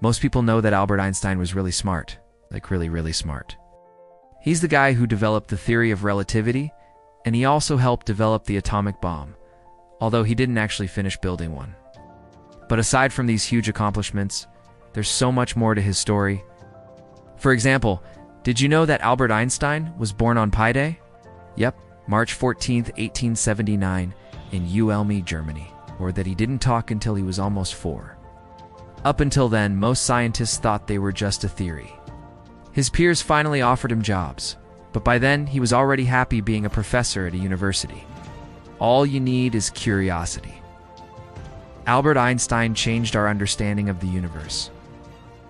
Most people know that Albert Einstein was really smart, like really, really smart. He's the guy who developed the theory of relativity, and he also helped develop the atomic bomb, although he didn't actually finish building one. But aside from these huge accomplishments, there's so much more to his story. For example, did you know that Albert Einstein was born on Pi Day? Yep, March 14th, 1879, in Ulm, Germany, or that he didn't talk until he was almost 4. Up until then, most scientists thought they were just a theory. His peers finally offered him jobs, but by then he was already happy being a professor at a university. All you need is curiosity. Albert Einstein changed our understanding of the universe.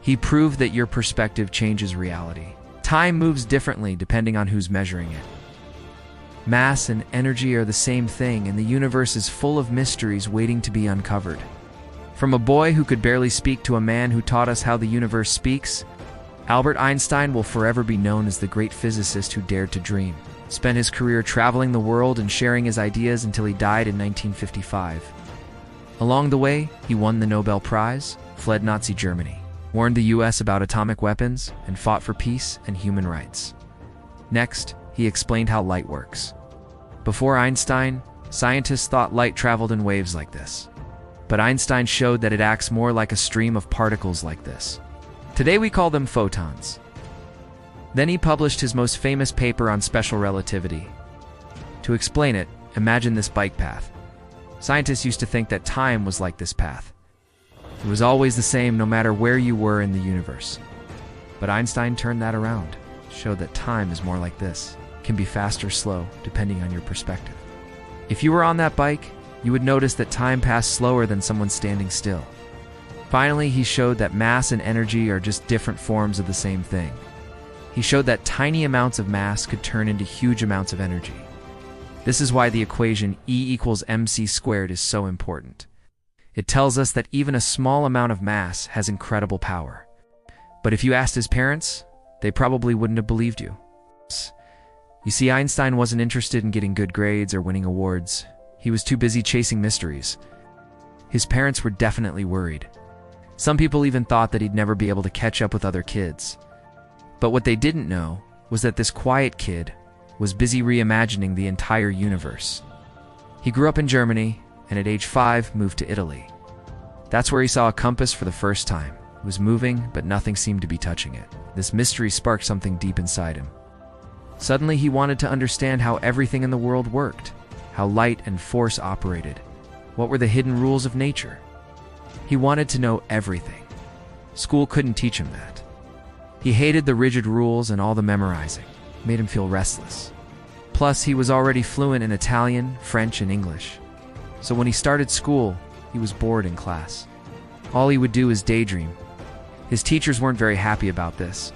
He proved that your perspective changes reality. Time moves differently depending on who's measuring it. Mass and energy are the same thing, and the universe is full of mysteries waiting to be uncovered. From a boy who could barely speak to a man who taught us how the universe speaks, Albert Einstein will forever be known as the great physicist who dared to dream. Spent his career traveling the world and sharing his ideas until he died in 1955. Along the way, he won the Nobel Prize, fled Nazi Germany, warned the US about atomic weapons, and fought for peace and human rights. Next, he explained how light works. Before Einstein, scientists thought light traveled in waves like this. But Einstein showed that it acts more like a stream of particles like this. Today we call them photons. Then he published his most famous paper on special relativity. To explain it, imagine this bike path. Scientists used to think that time was like this path. It was always the same no matter where you were in the universe. But Einstein turned that around, showed that time is more like this. It can be fast or slow, depending on your perspective. If you were on that bike, you would notice that time passed slower than someone standing still. Finally, he showed that mass and energy are just different forms of the same thing. He showed that tiny amounts of mass could turn into huge amounts of energy. This is why the equation E equals mc squared is so important. It tells us that even a small amount of mass has incredible power. But if you asked his parents, they probably wouldn't have believed you. You see, Einstein wasn't interested in getting good grades or winning awards. He was too busy chasing mysteries. His parents were definitely worried. Some people even thought that he'd never be able to catch up with other kids. But what they didn't know was that this quiet kid was busy reimagining the entire universe. He grew up in Germany, and at age 5 moved to Italy. That's where he saw a compass for the first time. It was moving, but nothing seemed to be touching it. This mystery sparked something deep inside him. Suddenly he wanted to understand how everything in the world worked, how light and force operated. What were the hidden rules of nature? He wanted to know everything. School couldn't teach him that. He hated the rigid rules and all the memorizing. It made him feel restless. Plus, he was already fluent in Italian, French, and English. So when he started school, he was bored in class. All he would do is daydream. His teachers weren't very happy about this.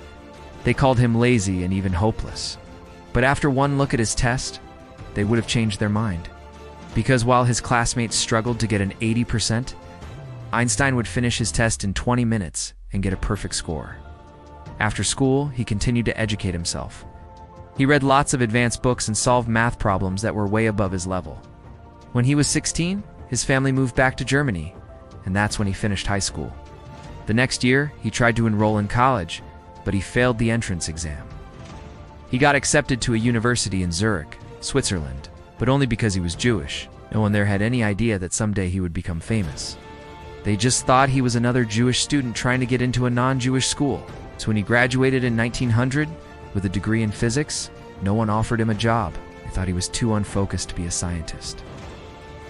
They called him lazy and even hopeless. But after one look at his test, they would have changed their mind. Because while his classmates struggled to get an 80%, Einstein would finish his test in 20 minutes and get a perfect score. After school, he continued to educate himself. He read lots of advanced books and solved math problems that were way above his level. When he was 16, his family moved back to Germany, and that's when he finished high school. The next year, he tried to enroll in college, but he failed the entrance exam. He got accepted to a university in Zurich, Switzerland, but only because he was Jewish. No one there had any idea that someday he would become famous. They just thought he was another Jewish student trying to get into a non-Jewish school. So when he graduated in 1900 with a degree in physics, no one offered him a job. They thought he was too unfocused to be a scientist.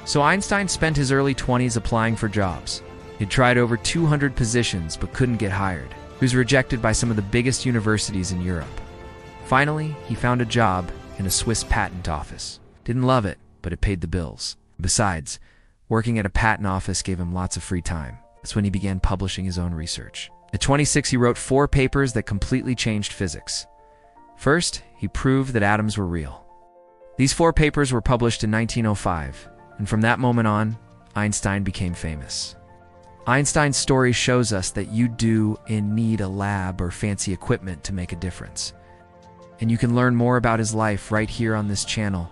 So Einstein spent his early 20s applying for jobs. He'd tried over 200 positions but couldn't get hired. He was rejected by some of the biggest universities in Europe. Finally, he found a job in a Swiss patent office. Didn't love it, but it paid the bills. Besides, working at a patent office gave him lots of free time. That's when he began publishing his own research. At 26, he wrote 4 papers that completely changed physics. First, he proved that atoms were real. These 4 papers were published in 1905, and from that moment on, Einstein became famous. Einstein's story shows us that you do need a lab or fancy equipment to make a difference. And you can learn more about his life right here on this channel.